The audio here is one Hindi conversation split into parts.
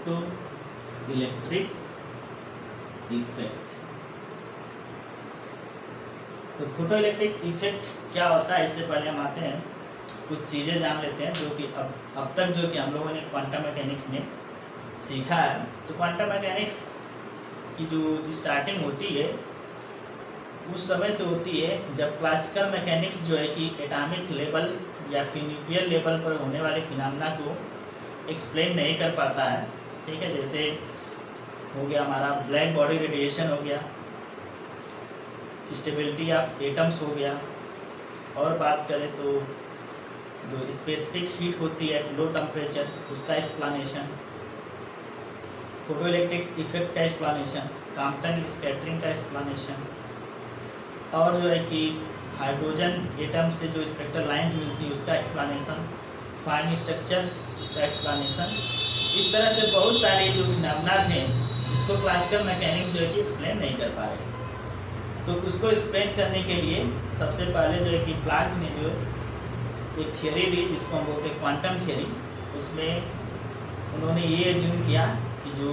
Photo electric effect. तो फोटो इलेक्ट्रिक इफेक्ट क्या होता है, इससे पहले हम आते हैं कुछ चीज़ें जान लेते हैं जो कि अब तक जो कि हम लोगों ने क्वांटम मैकेनिक्स में सीखा है। तो क्वांटम मैकेनिक्स की जो स्टार्टिंग होती है उस समय से होती है जब क्लासिकल मैकेनिक्स जो है कि एटॉमिक लेवल या फिर न्यूक्लियर लेवल पर होने वाले फिनोमेना को एक्सप्लेन नहीं कर पाता है। ठीक है, जैसे हो गया हमारा ब्लैक बॉडी रेडिएशन हो गया, स्टेबिलिटी ऑफ एटम्स हो गया, और बात करें तो जो स्पेसिफिक हीट होती है लो टेम्परेचर उसका एक्सप्लेनेशन, फोटो इलेक्ट्रिक इफेक्ट का एक्सप्लेनेशन, कॉम्पटन स्कैटरिंग का एक्सप्लेनेशन, और जो है कि हाइड्रोजन एटम से जो स्पेक्ट्रल लाइंस मिलती है उसका एक्सप्लेनेशन, फाइन स्ट्रक्चर का एक्सप्लेनेशन। इस तरह से बहुत सारे जो फिनोमेना थे जिसको क्लासिकल मैकेनिक्स जो है कि एक्सप्लेन नहीं कर पा रहे थे। तो उसको एक्सप्लेन करने के लिए सबसे पहले जो है कि प्लांक ने जो एक थियोरी दी जिसको हम बोलते हैं क्वांटम थियोरी। उसमें उन्होंने ये एज्यूम किया कि जो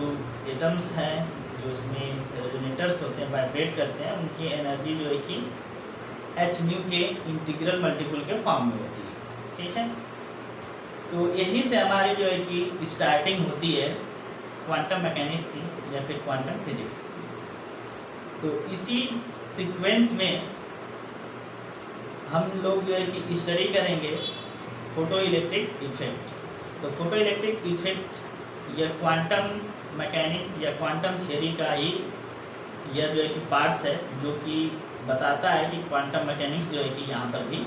एटम्स हैं जो उसमें रेजोनेटर्स होते हैं, वाइब्रेट करते हैं, उनकी एनर्जी जो है कि एच न्यू के इंटीग्रल मल्टीपल के फॉर्म में होती है। ठीक है, तो यही से हमारी जो है कि स्टार्टिंग होती है क्वांटम मैकेनिक्स की या फिर क्वांटम फिजिक्स की। तो इसी सीक्वेंस में हम लोग जो है कि स्टडी करेंगे फोटो इलेक्ट्रिक इफेक्ट। तो फोटो इलेक्ट्रिक इफेक्ट या क्वांटम मैकेनिक्स या क्वांटम थियोरी का ही यह जो है कि पार्ट्स है जो कि बताता है कि क्वांटम मैकेनिक्स जो है कि यहाँ पर भी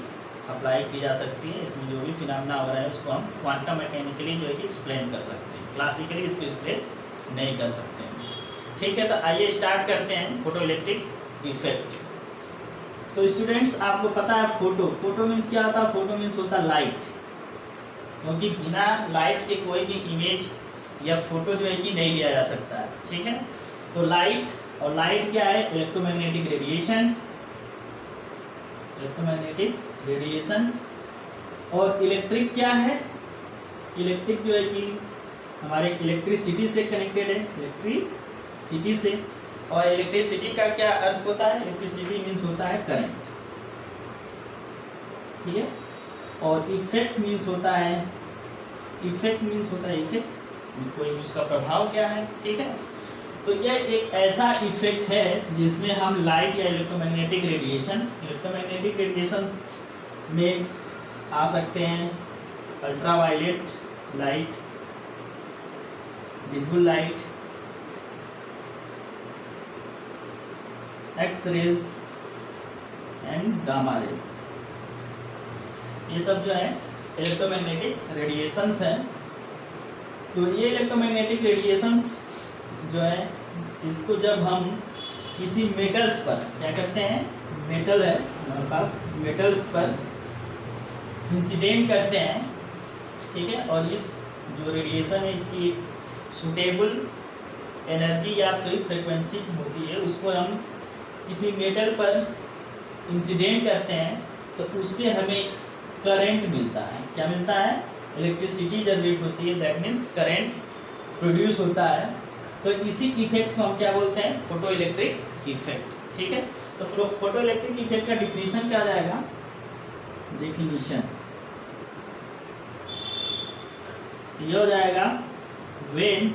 अप्लाई की जा सकती है। इसमें जो भी फिनोमेना हो रहा है उसको हम क्वांटम मैकेनिकली जो है कि एक्सप्लेन कर सकते हैं, क्लासिकली इसको एक्सप्लेन नहीं कर सकते हैं। ठीक है, तो आइए स्टार्ट करते हैं फोटो इलेक्ट्रिक इफेक्ट। तो स्टूडेंट्स आपको पता है फोटो मीन्स क्या होता है? फोटो मीन्स होता है लाइट, क्योंकि बिना लाइट्स के कोई भी इमेज या फोटो जो है कि नहीं लिया जा सकता है। ठीक है, तो लाइट, और लाइट क्या है? Electromagnetic radiation, electromagnetic radiation. और इलेक्ट्रिक क्या है? इलेक्ट्रिक जो है कि हमारे इलेक्ट्रिसिटी से कनेक्टेड है, इलेक्ट्रिसिटी से। और इलेक्ट्रिसिटी का क्या अर्थ होता है? इलेक्ट्रिसिटी मीन्स होता है करंट। ठीक है, और इफेक्ट मीन्स होता है, इफेक्ट कोई उसका प्रभाव क्या है। ठीक है, तो यह एक ऐसा इफेक्ट है जिसमें हम लाइट या इलेक्ट्रोमैग्नेटिक रेडिएशन में आ सकते हैं ultraviolet light, visible light, X rays and gamma rays. ये सब जो है इलेक्ट्रोमैग्नेटिक रेडिएशंस हैं। तो ये इलेक्ट्रोमैग्नेटिक रेडिएशंस जो है इसको जब हम किसी मेटल्स पर क्या करते हैं, मेटल है हमारे पास, मेटल्स पर इंसिडेंट करते हैं। ठीक है, और इस जो रेडिएशन है इसकी सूटेबल एनर्जी या फिर फ्रिक्वेंसी होती है, उसको हम किसी मेटल पर इंसिडेंट करते हैं तो उससे हमें करंट मिलता है। क्या मिलता है? इलेक्ट्रिसिटी जनरेट होती है, दैट मीन्स करंट प्रोड्यूस होता है। तो इसी इफेक्ट को हम क्या बोलते हैं? Photo electric effect. ठीक है, तो फोटो इलेक्ट्रिक इफेक्ट का डिफिनीशन क्या जाएगा? डिफिनीशन ये हो जाएगा when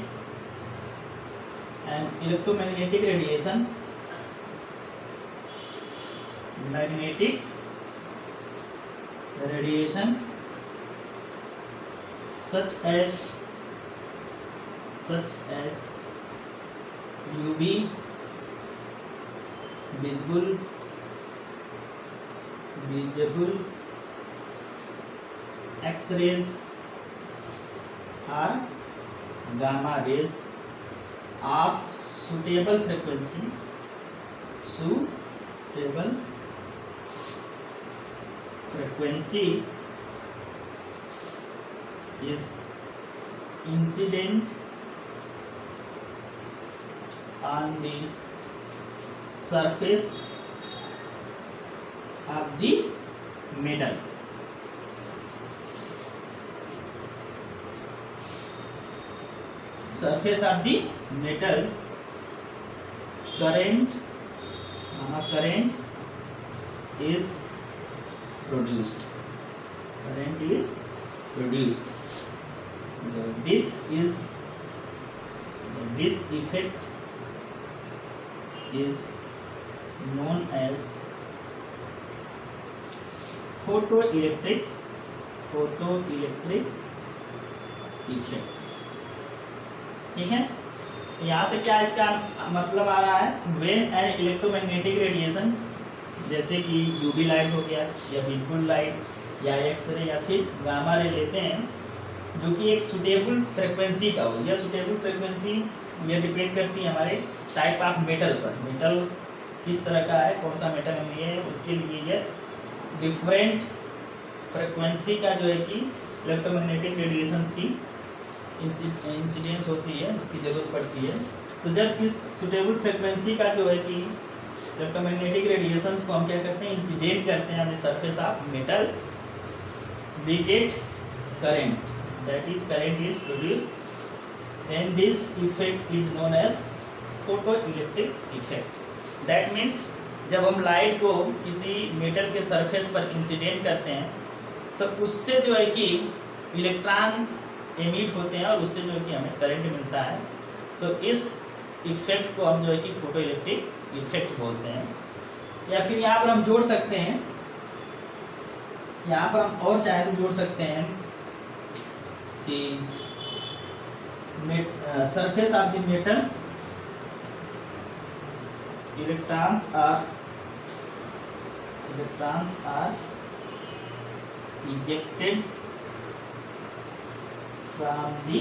an electromagnetic radiation, magnetic radiation such as UV, visible, X-rays or gamma rays of suitable frequency is incident on the surface of the metal. surface of the metal, current is produced. Current is produced. This effect is known as photoelectric effect. ठीक है, यहाँ से क्या इसका मतलब आ रहा है, व्हेन एन इलेक्ट्रोमैग्नेटिक रेडिएशन, जैसे कि यूवी लाइट हो गया या विजिबल लाइट या एक्सरे या फिर गामा रे लेते हैं, जो कि एक सुटेबल फ्रिक्वेंसी का हो. यह सुटेबल फ्रिक्वेंसी ये डिपेंड करती है हमारे टाइप ऑफ मेटल पर. मेटल किस तरह का है, कौन सा मेटल हम लिए हैं, उसके लिए ये डिफरेंट फ्रिक्वेंसी का जो है कि इलेक्ट्रोमैग्नेटिक रेडिएशंस की इंसिडेंस होती है, उसकी ज़रूरत पड़ती है. तो जब इस सुटेबल फ्रिक्वेंसी का जो है कि इलेक्ट्रोमैग्नेटिक रेडिएशंस को हम क्या करते हैं, इंसिडेंट करते हैं हमें surface of metal, we get current, that is current is produced and this effect is known as photoelectric effect. That means जब हम लाइट को किसी मेटल के सरफेस पर इंसिडेंट करते हैं तो उससे जो है कि इलेक्ट्रॉन एमिट होते हैं और उससे जो है कि हमें करंट मिलता है. तो इस इफेक्ट को हम जो है कि फोटो इलेक्ट्रिक इफेक्ट बोलते हैं. या फिर यहाँ पर हम जोड़ सकते हैं, यहाँ पर हम और चाहे तो जोड़ सकते हैं कि surface of the metal electrons are ejected from the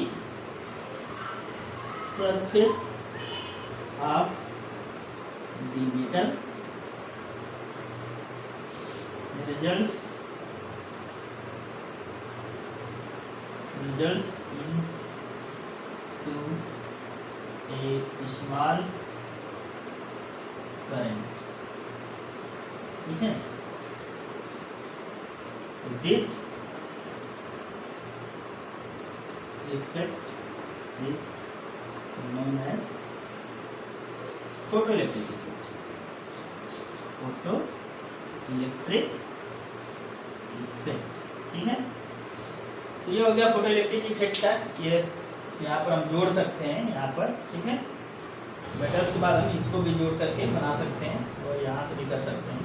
surface of the metal, results into a small current. ठीक है, this effect is known as photoelectric effect. Photoelectric effect. ठीक है, तो ये हो गया फोटोइलेक्ट्रिक इफेक्ट का. ये यहाँ पर हम जोड़ सकते हैं यहाँ पर. ठीक है, मेटल्स के बाद हम इसको भी जोड़ करके बना सकते हैं और यहाँ से भी कर सकते हैं.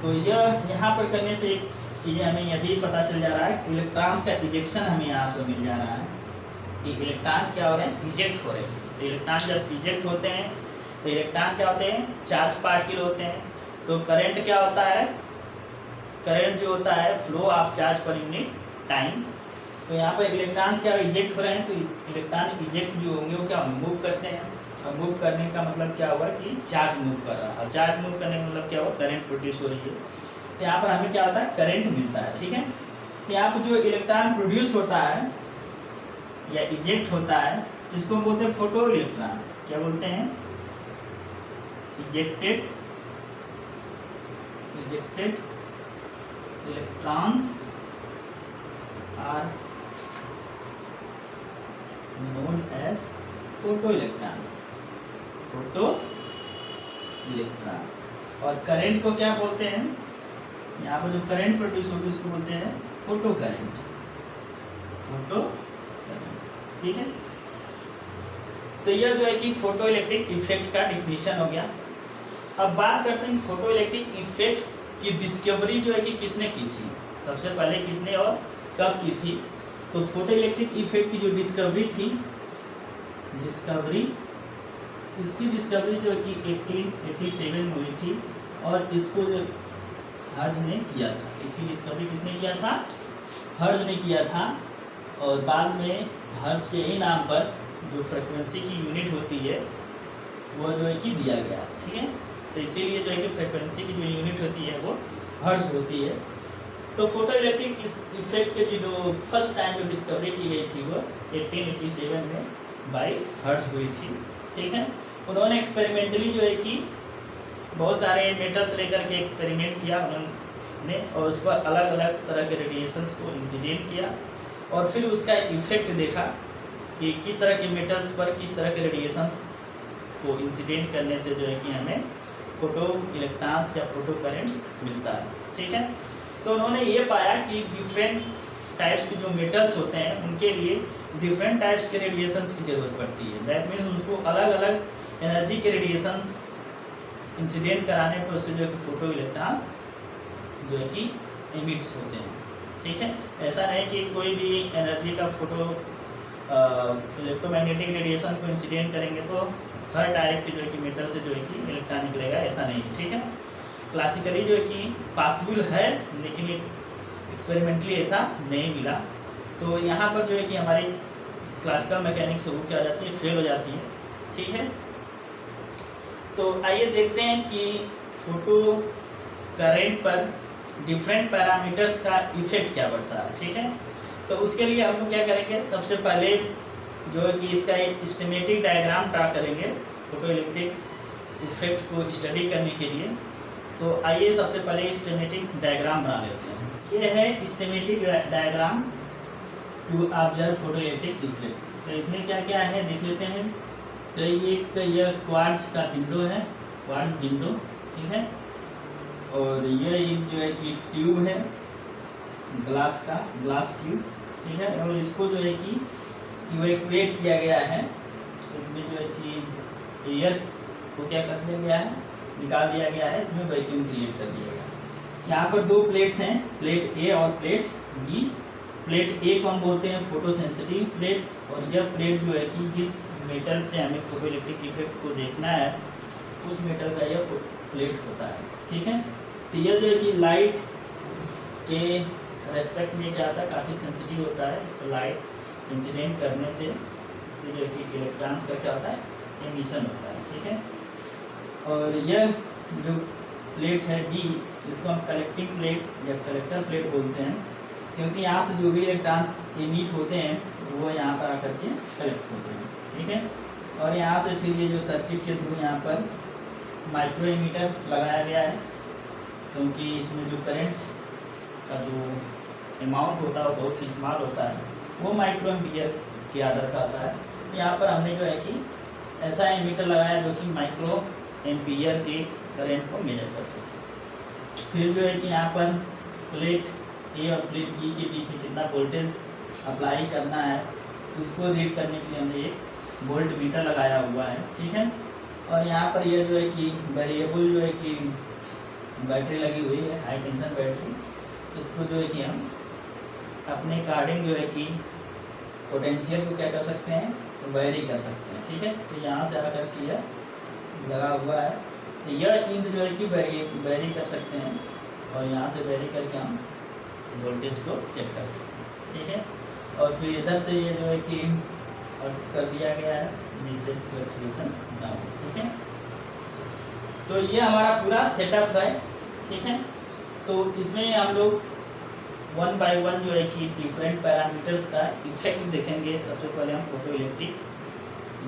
तो यह यहाँ पर करने से एक चीज़ें हमें यह भी पता चल जा रहा है कि इलेक्ट्रॉन्स का इजेक्शन हमें यहाँ से मिल जा रहा है कि इलेक्ट्रॉन क्या हो रहे हैं, इजेक्ट हो रहे हैं. तो इलेक्ट्रॉन जब इजेक्ट होते हैं तो इलेक्ट्रॉन क्या होते हैं, चार्ज पार्टिकल होते हैं. तो करंट क्या होता है, करंट जो होता है flow of charge per unit time. तो यहाँ पर इलेक्ट्रॉन्स क्या इजेक्ट हो रहे हैं, तो इलेक्ट्रॉन इजेक्ट जो होंगे वो क्या मूव करते हैं. और मूव करने का मतलब क्या हुआ कि चार्ज मूव कर रहा है, और चार्ज मूव करने का मतलब क्या हुआ, करंट प्रोड्यूस हो रही है. तो यहाँ पर हमें क्या होता है, करंट मिलता है. ठीक है, तो यहाँ पर जो इलेक्ट्रॉन प्रोड्यूस होता है या इजेक्ट होता है, इसको हम बोलते हैं फोटो इलेक्ट्रॉन. क्या बोलते हैं, ejected electrons are known as photo electron. और करंट को क्या बोलते हैं, यहाँ पर जो करंट प्रोड्यूस होती है उसको बोलते हैं फोटो करंट. ठीक है, तो यह जो है कि फोटो इलेक्ट्रिक इफेक्ट का डिफिनीशन हो गया. अब बात करते हैं फोटो इलेक्ट्रिक इफेक्ट की डिस्कवरी जो है कि किसने की थी, सबसे पहले किसने और कब की थी. तो फोटो इलेक्ट्रिक इफेक्ट की जो डिस्कवरी थी, इसकी डिस्कवरी जो है कि 1887 में हुई थी. और इसको जो हर्ज ने किया था, इसकी डिस्कवरी किसने किया था, हर्ज ने किया था. और बाद में हर्ज के ही नाम पर जो फ्रिक्वेंसी की यूनिट होती है वो जो है कि दिया गया. ठीक है, तो इसीलिए जो है कि फ्रिक्वेंसी की जो यूनिट होती है वो हर्ज होती है. तो फोटो इलेक्ट्रिक इफेक्ट के जो फर्स्ट टाइम जो डिस्कवरी की गई थी वो 1887 में बाय हर्ज हुई थी. ठीक है, उन्होंने एक्सपेरिमेंटली जो है कि बहुत सारे मेटल्स लेकर के एक्सपेरिमेंट किया उन्होंने, और उस पर अलग अलग तरह के रेडिएशंस को इंसिडेंट किया और फिर उसका इफेक्ट देखा. कि किस तरह के मेटल्स पर किस तरह के रेडिएशंस को इंसिडेंट करने से जो है कि हमें फोटो इलेक्ट्रॉन्स या फोटो करेंट्स मिलता है। ठीक है, तो उन्होंने ये पाया कि डिफरेंट टाइप्स के जो मेटल्स होते हैं उनके लिए डिफरेंट टाइप्स के रेडिएशंस की ज़रूरत पड़ती है। दैट मीन्स उनको अलग अलग एनर्जी के रेडिएशंस इंसिडेंट कराने पर उससे जो है कि फोटो इलेक्ट्रॉन्स जो है कि एमिट्स होते हैं। ठीक है, ऐसा नहीं कि कोई भी एनर्जी का फोटो इलेक्ट्रोमैग्नेटिक रेडिएशन को इंसिडेंट करेंगे तो हर टाइप के जो है कि मेटल से जो है कि इलेक्ट्रॉन निकलेगा, ऐसा नहीं है। ठीक है, क्लासिकली जो है कि पॉसिबल है लेकिन एक्सपेरिमेंटली ऐसा नहीं मिला। तो यहाँ पर जो है कि हमारी क्लासिकल मैकेनिक्स वो क्या हो जाती है, फेल हो जाती है। ठीक है, तो आइए देखते हैं कि फोटो करेंट पर डिफरेंट पैरामीटर्स का इफेक्ट क्या पड़ता है। ठीक है, तो उसके लिए हम लोग क्या करेंगे, सबसे पहले जो है कि इसका एक स्कीमेटिक डायग्राम ड्रा करेंगे फोटो इलेक्ट्रिक इफेक्ट को स्टडी करने के लिए। तो आइए सबसे पहले स्कीमेटिक डायग्राम बना लेते हैं। ये है schematic diagram to observe photo electric effect. तो इसमें क्या क्या है देख लेते हैं। तो ये क्वार्ट्ज का विंडो है, क्वार्ट्ज विंडो। ठीक है, और ये एक जो है कि ट्यूब है ग्लास का, ग्लास ट्यूब। ठीक है, और इसको जो है कि इवैक्यूएट किया गया है। इसमें जो है कि एयर्स को क्या कर दिया गया है, निकाल दिया गया है, इसमें वैक्यूम क्रिएट कर दिया गया है। यहाँ पर दो प्लेट्स हैं, प्लेट ए और प्लेट बी। प्लेट ए को हम बोलते हैं फोटो सेंसिटिव प्लेट, और यह प्लेट जो है कि जिस मेटल से हमें फोटो इलेक्ट्रिक इफेक्ट को देखना है उस मेटल का यह प्लेट होता है। ठीक है, तो यह जो है कि लाइट के रेस्पेक्ट में क्या होता है, काफ़ी सेंसिटिव होता है। इसको लाइट इंसिडेंट करने से इससे जो है कि इलेक्ट्रॉन्स का क्या होता है, एमिशन होता है। ठीक है, और यह जो प्लेट है बी, इसको हम कलेक्टिंग प्लेट या कलेक्टर प्लेट बोलते हैं, क्योंकि यहाँ से जो भी इलेक्ट्रॉन्स एमिट होते हैं वो यहाँ पर आकर के कलेक्ट होते हैं। ठीक है, और यहाँ से फिर ये जो सर्किट के थ्रू यहाँ पर माइक्रो एमीटर लगाया गया है, क्योंकि इसमें जो करंट का जो अमाउंट होता है वो बहुत ही स्मॉल होता है, वो माइक्रो एम्पियर के आर्डर का आता है। यहाँ पर हमने जो है कि ऐसा एमीटर लगाया जो कि माइक्रो एम्पियर के करंट को मेजर कर सके। फिर जो है कि यहाँ पर प्लेट ए और प्लेट बी के बीच में कितना वोल्टेज अप्लाई करना है उसको रीड करने के लिए हमने एक वोल्ट मीटर लगाया हुआ है। ठीक है, और यहाँ पर यह जो है कि वेरिएबल जो है कि बैटरी लगी हुई है, हाई टेंशन बैटरी। इसको जो है कि हम अपने अकॉर्डिंग जो है कि पोटेंशियल को क्या कर सकते हैं, वेरी कर सकते हैं। ठीक है, तो यहाँ से आकर के यह लगा हुआ है, तो यह इंड जो है कि वेरी कर सकते हैं, और यहाँ से वेरी करके हम वोल्टेज को सेट कर सकते हैं। ठीक है, और फिर इधर से ये जो है कि अर्थ कर दिया गया है जिससे फ्लक्चुएशंस ना हो। ठीक है, तो ये हमारा पूरा सेटअप है। ठीक है, तो इसमें हम लोग वन बाय वन जो है कि डिफरेंट पैरामीटर्स का इफेक्ट देखेंगे। सबसे पहले हम फोटो इलेक्ट्रिक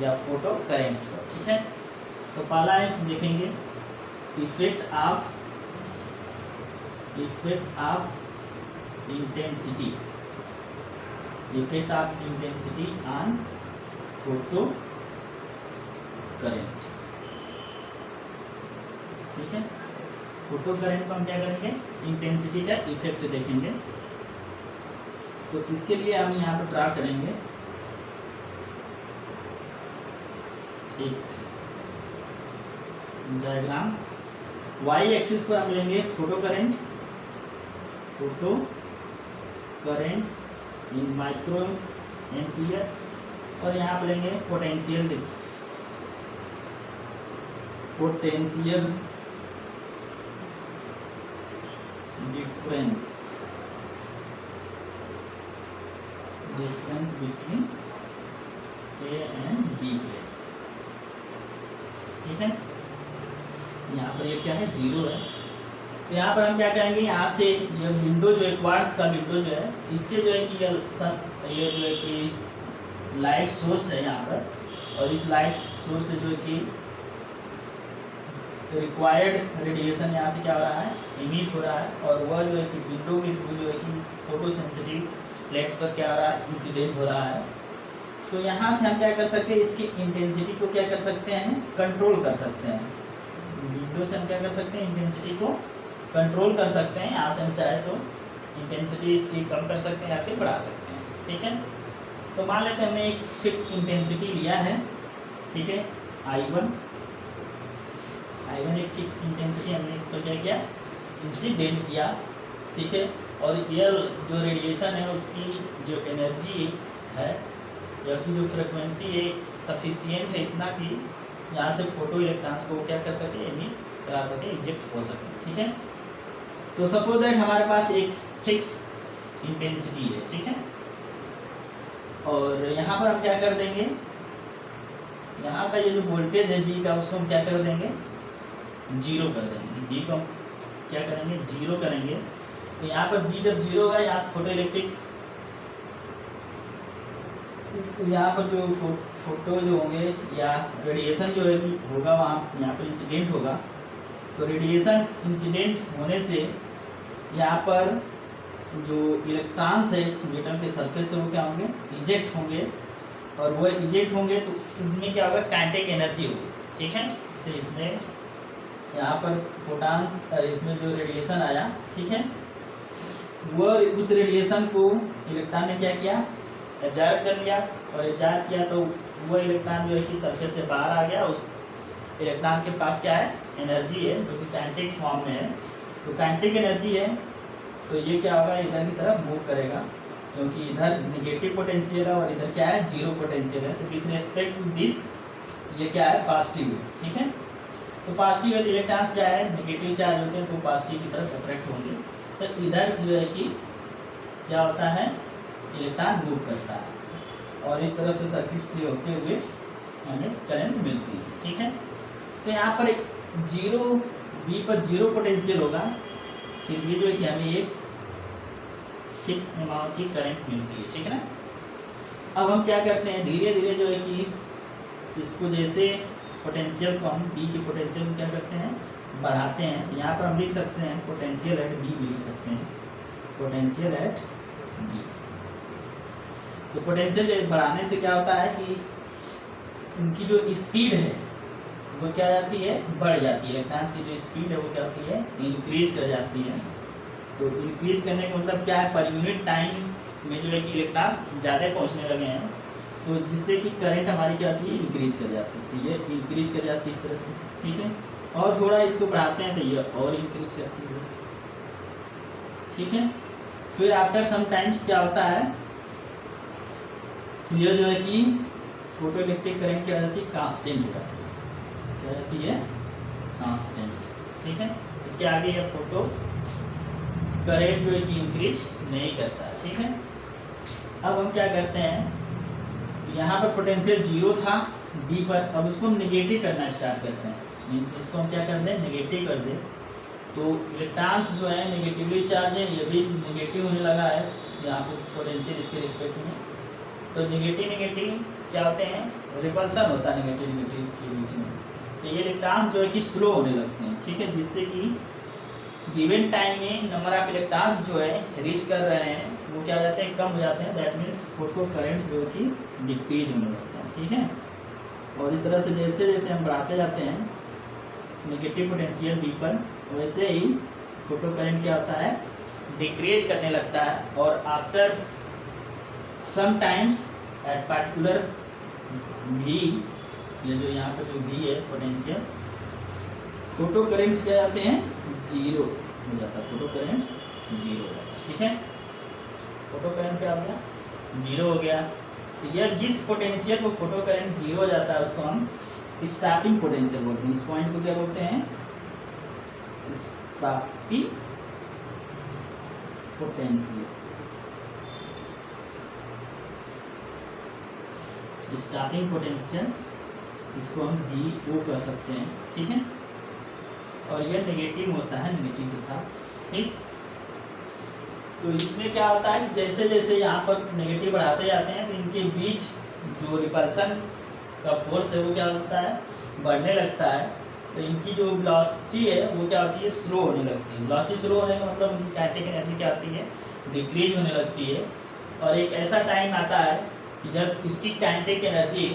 या फोटो करेंट्स पर। ठीक है, तो पहला है देखेंगे effect of intensity, effect of intensity on photo current. ठीक है, फोटो करंट को हम क्या करेंगे, इंटेंसिटी का इफेक्ट देखेंगे। तो इसके लिए हम यहाँ पर ड्रा करेंगे एक डायग्राम। वाई एक्सिस पर हम लेंगे photo current in micro ampere, और यहाँ पर लेंगे potential difference between A and B plates. ठीक है, यहाँ पर ये क्या है, जीरो है। तो यहाँ पर हम क्या करेंगे, यहाँ से ये विंडो जो है क्वार्ट्ज का विंडो जो है, इससे जो है कि ये जो है कि लाइट सोर्स है यहाँ पर, और इस लाइट सोर्स से जो है कि रिक्वायर्ड रेडिएशन यहाँ से क्या हो रहा है, इमिट हो रहा है, और वह जो है कि विंडो के थ्रू जो है कि इस फोटो सेंसिटिव प्लेट्स पर क्या हो रहा है, इंसिडेंट हो रहा है। तो यहाँ से हम क्या कर सकते हैं, इसकी इंटेंसिटी को क्या कर सकते हैं, कंट्रोल कर सकते हैं। विंडो से हम क्या कर सकते हैं, इंटेंसिटी को कंट्रोल कर सकते हैं। यहाँ से हम चाहे तो इंटेंसिटी इसकी कम कर सकते हैं या फिर बढ़ा सकते हैं, ठीक है। तो मान लेते हैं हमने एक फिक्स इंटेंसिटी लिया है, ठीक है, I1 एक फिक्स इंटेंसिटी, हमने इसको क्या किया, इंसिडेंट किया, ठीक है। और यह जो रेडिएशन है उसकी जो एनर्जी है या उसकी जो फ्रिक्वेंसी है सफिशियंट है इतना कि यहाँ से फोटो इलेक्ट्रॉन्स को क्या कर सके, एमिट करा सके, इजेक्ट हो सके, ठीक है। तो सपोज दैट हमारे पास एक फिक्स इंटेंसिटी है, ठीक है, और यहाँ पर हम क्या कर देंगे, यहाँ का ये जो वोल्टेज है बी का उसको हम क्या कर देंगे, जीरो कर देंगे। बी को हम क्या करेंगे, जीरो करेंगे। तो यहाँ पर बी जब जीरो होगा, यहाँ से फोटो इलेक्ट्रिक, तो यहाँ पर जो फोटो जो होंगे या रेडिएशन जो होगा वहाँ यहाँ पर इंसिडेंट होगा। तो रेडिएशन इंसिडेंट होने से यहाँ पर जो इलेक्ट्रॉन्स है इस मेटल के सरफेस से वो क्या होंगे, इजेक्ट होंगे, और वो इजेक्ट होंगे तो उनमें क्या होगा, काइनेटिक एनर्जी होगी, ठीक है। जैसे इसमें यहाँ पर फोटॉन्स, इसमें जो रेडिएशन आया, ठीक है, वह उस रेडिएशन को इलेक्ट्रॉन ने क्या किया, एब्जॉर्ब कर लिया, और एब्जॉर्ब किया तो वो इलेक्ट्रॉन जो है कि सरफेस से बाहर आ गया। उस इलेक्ट्रॉन के पास क्या है, एनर्जी है, जो कि काइनेटिक फॉर्म में है। तो काइनेटिक एनर्जी है तो ये क्या होगा, इधर की तरफ मूव करेगा, क्योंकि इधर नेगेटिव पोटेंशियल है और इधर क्या है, जीरो पोटेंशियल है। तो विथ रिस्पेक्ट टू दिस ये क्या है, पॉजिटिव है, ठीक है। तो पॉजिटिव है तो इलेक्ट्रॉन्स क्या है, नेगेटिव चार्ज होते हैं, तो पॉजिटिव की तरफ अट्रैक्ट होंगे। तो इधर जो है कि क्या होता है, इलेक्ट्रॉन मूव करता है, और इस तरह से सर्किट से होते हुए हमें करंट मिलती है, ठीक है। तो यहाँ पर एक जीरो, बी पर जीरो पोटेंशियल होगा, फिर भी जो है कि हमें एक फिक्स अमाउंट की करंट मिलती है, ठीक है ना। अब हम क्या करते हैं, धीरे धीरे जो है कि इसको जैसे पोटेंशियल को हम बी की पोटेंशियल को क्या करते हैं, बढ़ाते हैं। तो यहाँ पर हम लिख सकते हैं पोटेंशियल एट बी भी लिख सकते हैं, पोटेंशियल एट बी। तो पोटेंशियल बढ़ाने से क्या होता है कि उनकी जो स्पीड है वो क्या जाती है, बढ़ जाती है। इलेक्ट्रॉन्स की जो स्पीड है वो क्या होती है, इंक्रीज कर जाती है। तो इंक्रीज करने का मतलब क्या है, पर यूनिट टाइम में जो है कि इलेक्ट्रॉन्स ज़्यादा पहुँचने लगे हैं, तो जिससे कि करंट हमारी क्या होती है, इंक्रीज कर जाती है। तो ये इंक्रीज कर जाती है इस तरह से, ठीक है। और थोड़ा इसको बढ़ाते हैं तो ये और इंक्रीज करती है, ठीक है। फिर आफ्टर सम टाइम्स क्या होता है, ये जो है कि फोटो इलेक्ट्रिक करंट क्या हो जाती है, कांस्टेंट हो जाती है, क्या जाती है, कांस्टेंट, ठीक है। इसके आगे ये फोटो करंट जो है कि इंक्रीज नहीं करता है, ठीक है। अब हम क्या करते हैं, यहाँ पर पोटेंशियल जीरो था बी पर, अब इसको हम निगेटिव करना स्टार्ट करते हैं। मीन्स इसको हम क्या कर दें, नेगेटिव कर दें। तो इलेक्ट्रॉन्स जो है नेगेटिवली चार्ज है, ये भी नेगेटिव होने लगा है यहाँ पर पोटेंशियल इसके रिस्पेक्ट में। तो नेगेटिव क्या होते हैं, रिपल्सन होता है नेगेटिव के बीच में। तो ये इलेक्ट्रॉन्स जो है कि स्लो होने लगते हैं, ठीक है, जिससे कि गिवन टाइम में नंबर ऑफ इलेक्ट्रॉन्स जो है रीच कर रहे हैं वो क्या हो जाते हैं, कम हो जाते हैं। दैट मीन्स फोटो करंट्स जो है कि डिक्रीज होने लगते हैं, ठीक है। और इस तरह से जैसे जैसे हम बढ़ाते जाते हैं नेगेटिव पोटेंशियल बी पर, वैसे ही फोटो करंट क्या होता है, डिक्रीज करने लगता है। और after some times at particular भी, ये जो यहाँ पर जो भी है पोटेंशियल, फोटो करेंट्स क्या जाते हैं, जीरो हो जाता है, फोटो करेंट्स जीरो हो जाता है, ठीक है। फोटो करंट क्या हो गया, जीरो हो गया। तो यह जिस पोटेंशियल को फोटो करंट जीरो हो जाता है उसको हम स्टॉपिंग पोटेंशियल बोलते हैं। इस पॉइंट को क्या बोलते हैं, स्टॉपिंग पोटेंशियल, स्टॉपिंग पोटेंशियल इसको हम वी ओ कह सकते हैं, ठीक है। और यह नेगेटिव होता है, नेगेटिव के साथ, ठीक। तो इसमें क्या होता है कि जैसे जैसे यहाँ पर नेगेटिव बढ़ाते जाते हैं तो इनके बीच जो रिपल्सन का फोर्स है वो क्या होता है, बढ़ने लगता है। तो इनकी जो वेलोसिटी है वो क्या होती है, स्लो होने लगती है। वेलोसिटी स्लो होने का मतलब उनकी काइनेटिक एनर्जी क्या होती है, डिक्रीज होने लगती है। और एक ऐसा टाइम आता है कि जब इसकी काइनेटिक एनर्जी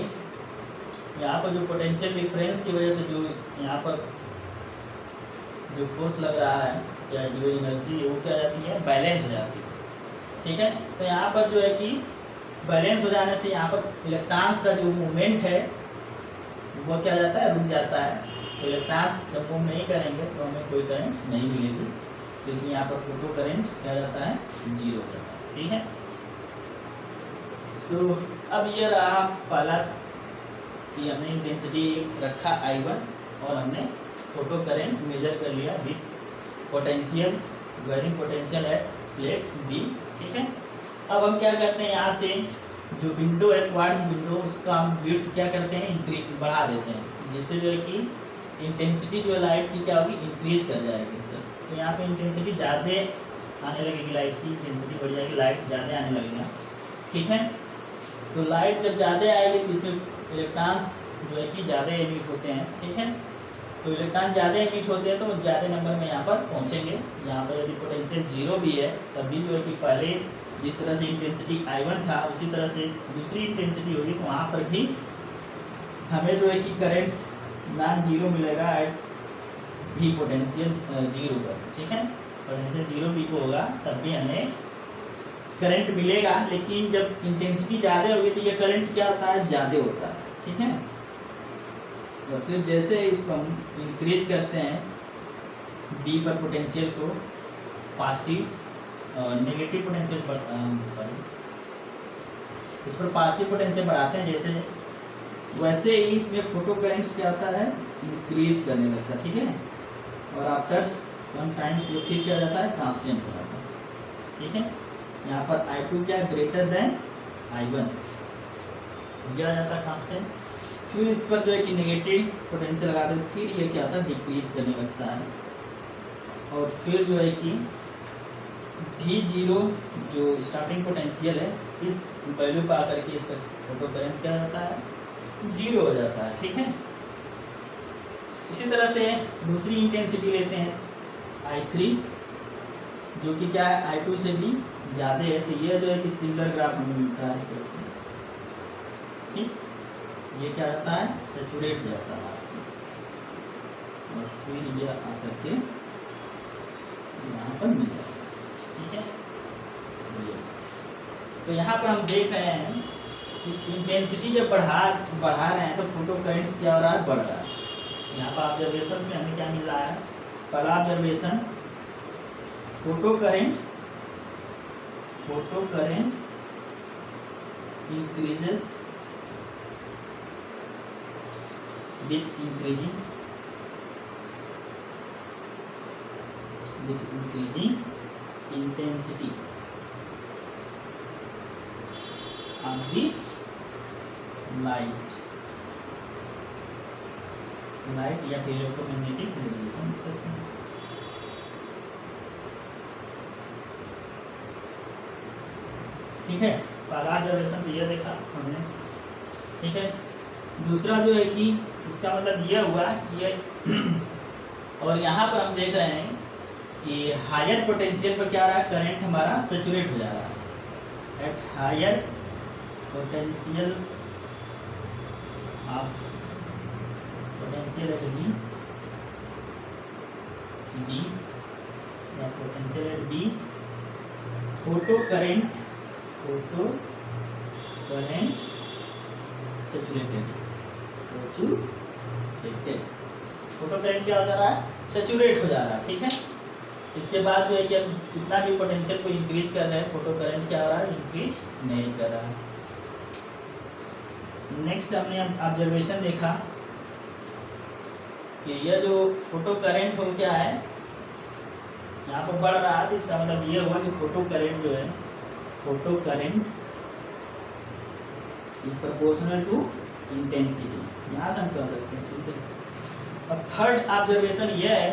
यहाँ पर जो पोटेंशियल डिफरेंस की वजह से जो यहाँ पर जो फोर्स लग रहा है या जो एनर्जी है वो क्या जाती है, बैलेंस हो जाती है। ठीक है, तो यहाँ पर जो है कि बैलेंस हो जाने से यहाँ पर इलेक्ट्रॉन्स का जो मूवमेंट है वो क्या जाता है, रुक जाता है। तो इलेक्ट्रॉन्स जब मूव नहीं करेंगे तो हमें कोई करंट नहीं मिलेगी, तो इसलिए यहाँ पर फोटो करंट क्या जाता है, जीरो हो जाता है। ठीक है, तो अब ये रहा पहला कि हमने इंटेंसिटी रखा I1 और हमने फोटो करंट मेजर कर लिया विथ पोटेंशियल, वेरिंग पोटेंशियल है प्लेट B। ठीक है, अब हम क्या करते हैं, यहाँ से जो विंडो है क्वार्ट्ज विंडो, उसका हम विड्थ क्या करते हैं, इंक्रीज बढ़ा देते हैं, जिससे जो है कि इंटेंसिटी जो लाइट की क्या होगी, इंक्रीज कर जाएगी। तो यहाँ पे इंटेंसिटी ज़्यादा आने लगेगी, लाइट की इंटेंसिटी बढ़ जाएगी, लाइट ज़्यादा आने लगेगा। ठीक है, तो लाइट जब ज़्यादा आएगी तो इसमें इलेक्ट्रॉन्स जो है कि ज़्यादा एमिट होते हैं। ठीक है, तो इलेक्ट्रॉन ज़्यादा एमिट होते हैं तो ज़्यादा नंबर में यहाँ पर पहुँचेंगे। यहाँ पर यदि पोटेंशियल जीरो भी है तब भी जो है कि पहले जिस तरह से इंटेंसिटी I1 था उसी तरह से दूसरी इंटेंसिटी होगी, तो वहाँ पर भी हमें जो है कि करेंट्स नॉन जीरो मिलेगा एट भी पोटेंशियल जीरो पर। ठीक है, पोटेंशियल जीरो भी को होगा तब भी हमें करंट मिलेगा, लेकिन जब इंटेंसिटी ज़्यादा होगी तो ये करंट क्या होता है, ज़्यादा होता है। ठीक है, तो फिर जैसे इसको हम इंक्रीज करते हैं डी पर पोटेंशियल को, पॉजिटिव और नेगेटिव पोटेंशियल पर इस पर पॉजिटिव पोटेंशियल बढ़ाते हैं जैसे, वैसे ही इसमें फोटो करंट्स क्या होता है, इंक्रीज करने लगता है। ठीक है, और आफ्टर सम टाइम्स ये फिर क्या हो जाता है, कांस्टेंट हो जाता है। ठीक है, यहाँ पर I2 क्या ग्रेटर देन I1 दिया जाता है कांस्टेंट। फिर इस पर जो है कि नेगेटिव पोटेंशियल लगाते हैं, फिर ये क्या होता है, डिक्रीज करने लगता है। और फिर जो है कि V0 जो स्टार्टिंग पोटेंशियल है, इस वैल्यू पर आकर के इसका फोटो करंट क्या होता है, जीरो हो जाता है। ठीक है, इसी तरह से दूसरी इंटेंसिटी लेते हैं I3 जो कि क्या है, I2 से भी ज़्यादा है। तो ये जो है कि सिमिलर ग्राफ हमें मिलता है इस तरह से। ठीक, ये क्या होता है, सेचुरेट हो जाता है लास्ट में, और फिर ये आकर के यहाँ पर मिल जाता है। ठीक है, तो यहाँ पर हम देख रहे हैं कि इंटेंसिटी जब बढ़ा रहे हैं तो फोटो करंट्स क्या हो रहा है, बढ़ रहा है। यहाँ पर ऑब्जर्वेशन में हमें क्या मिल रहा है, पहला observation photo current increases with increasing intensity of the light या फिर इलेक्ट्रोमैग्नेटिक रेडिएशन लिख सकते हैं। ठीक है, पहला ऑब्जर्वेशन तो ये देखा हमने। ठीक है, दूसरा जो है कि इसका मतलब यह हुआ कि ये और यहाँ पर हम देख रहे हैं कि हायर पोटेंशियल पर क्या हो रहा है, करंट हमारा सेचुरेट हो जा रहा है at higher potential of potential at B या potential at B, photo current saturated. Photo current क्या हो जा रहा है, सेचुरेट हो जा रहा है। ठीक है, इसके बाद जो है कि हम कितना भी पोटेंशियल को इंक्रीज कर रहे हैं, फोटो करंट क्या हो रहा है, इंक्रीज नहीं कर रहा है। नेक्स्ट हमने ऑब्जर्वेशन देखा कि यह जो फोटो करंट हो क्या है, यहाँ पर बढ़ रहा है, तो इसका मतलब ये हुआ कि फोटो करंट जो है, photo current is proportional to intensity, यहाँ से हम कह सकते हैं। ठीक है, अब थर्ड ऑब्जर्वेशन यह है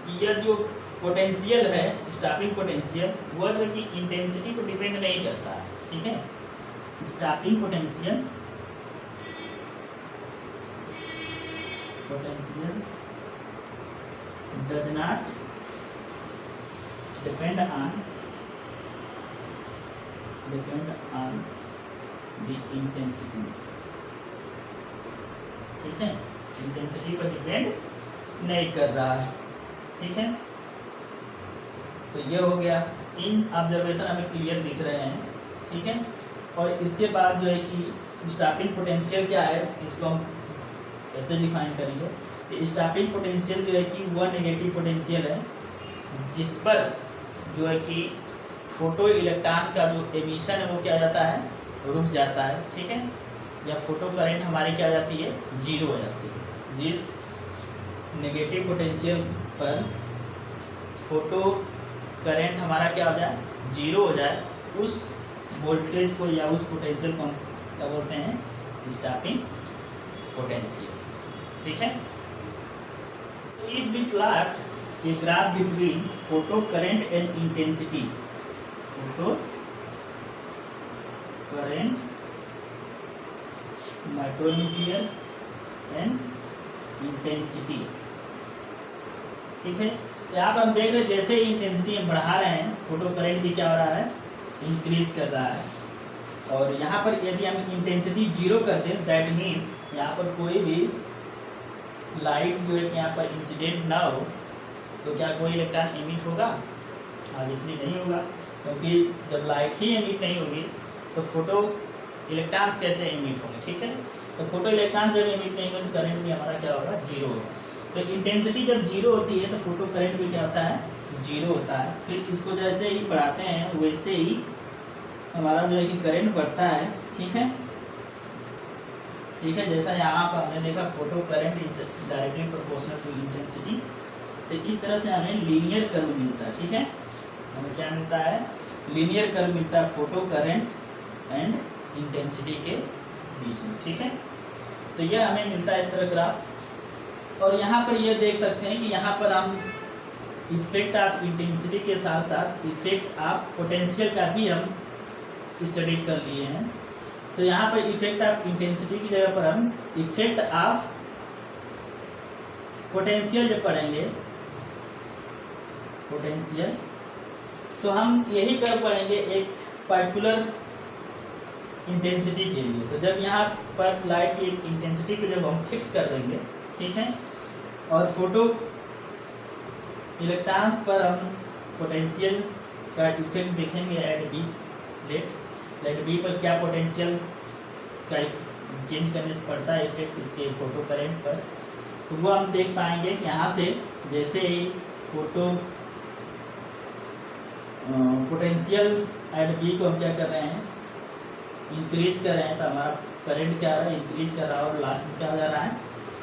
कि यह जो पोटेंशियल है, स्टॉपिंग पोटेंशियल, वह जो कि इंटेंसिटी को डिपेंड नहीं करता है। ठीक है, stopping potential does not depend on the intensity, ठीक है, इंटेंसिटी पर डिपेंड नहीं कर रहा है, ठीक है। तो ये हो गया, तीन ऑब्जर्वेशन हमें क्लियर दिख रहे हैं, ठीक है। और इसके बाद जो है कि स्टॉपिंग पोटेंशियल क्या है, इसको हम कैसे डिफाइन करेंगे। स्टॉपिंग पोटेंशियल जो है कि वह नेगेटिव पोटेंशियल है जिस पर जो है कि फोटो इलेक्ट्रॉन का जो एमिशन है वो क्या जाता है, रुक जाता है, ठीक है। या फोटो करंट हमारी क्या हो जाती है, जीरो हो जाती है। जिस नेगेटिव पोटेंशियल पर फोटो करंट हमारा क्या हो जाए, जीरो हो जाए, उस वोल्टेज को या उस पोटेंशियल को हम क्या बोलते हैं, स्टॉपिंग पोटेंशियल, ठीक है। If we plot a graph between photo current and intensity, photo current microampere and intensity, ठीक है। यहाँ पर हम देख रहे हैं जैसे ही इंटेंसिटी हम बढ़ा रहे हैं, फोटो करंट भी क्या हो रहा है, इंक्रीज कर रहा है। और यहाँ पर यदि हम इंटेंसिटी जीरो करते हैं, दैट मीन्स यहाँ पर कोई भी लाइट जो है यहाँ पर इंसिडेंट ना हो, तो क्या कोई इलेक्ट्रॉन एमिट होगा, ऑब्वियसली नहीं होगा, क्योंकि जब लाइट ही एमिट नहीं होगी तो फोटो इलेक्ट्रॉन्स कैसे एमिट होंगे, ठीक है। तो फोटो इलेक्ट्रॉन्स जब एमिट नहीं होंगे तो करंट भी हमारा क्या होगा, जीरो होगा। तो इंटेंसिटी जब जीरो होती है तो फोटो करंट भी क्या होता है, जीरो होता है। फिर इसको जैसे ही बढ़ाते हैं वैसे ही हमारा जो है कि करंट बढ़ता है, ठीक है, ठीक है। जैसा यहाँ पर हमने देखा photo current is directly proportional to intensity, तो इस तरह से हमें लीनियर कर्व मिलता है, ठीक है। हमें क्या मिलता है, लीनियर कर्व मिलता है फोटो करंट एंड इंटेंसिटी के बीच में, ठीक है। तो यह हमें मिलता है इस तरह ग्राफ। और यहाँ पर यह देख सकते हैं कि यहाँ पर हम इफेक्ट ऑफ इंटेंसिटी के साथ साथ इफेक्ट ऑफ पोटेंशियल का भी हम स्टडी कर लिए हैं। तो यहाँ पर इफेक्ट ऑफ इंटेंसिटी की जगह पर हम इफेक्ट ऑफ पोटेंशियल जब पढ़ेंगे, पोटेंशियल, तो हम यही कर पढ़ेंगे एक पर्टिकुलर इंटेंसिटी के लिए। तो जब यहाँ पर लाइट की इंटेंसिटी को जब हम फिक्स कर देंगे, ठीक है, और फोटो इलेक्ट्रॉन्स पर हम पोटेंशियल का इफेक्ट देखेंगे एट बी लेट बी पर क्या पोटेंशियल का चेंज करने से पड़ता है इफेक्ट इसके फोटो करंट पर, तो वो हम देख पाएंगे कि यहाँ से जैसे ही फोटो पोटेंशियल एट बी को हम क्या कर रहे हैं, इंक्रीज कर रहे हैं, तो हमारा करंट क्या हो रहा है, इंक्रीज कर रहा है, और लास्ट में क्या हो जा रहा है,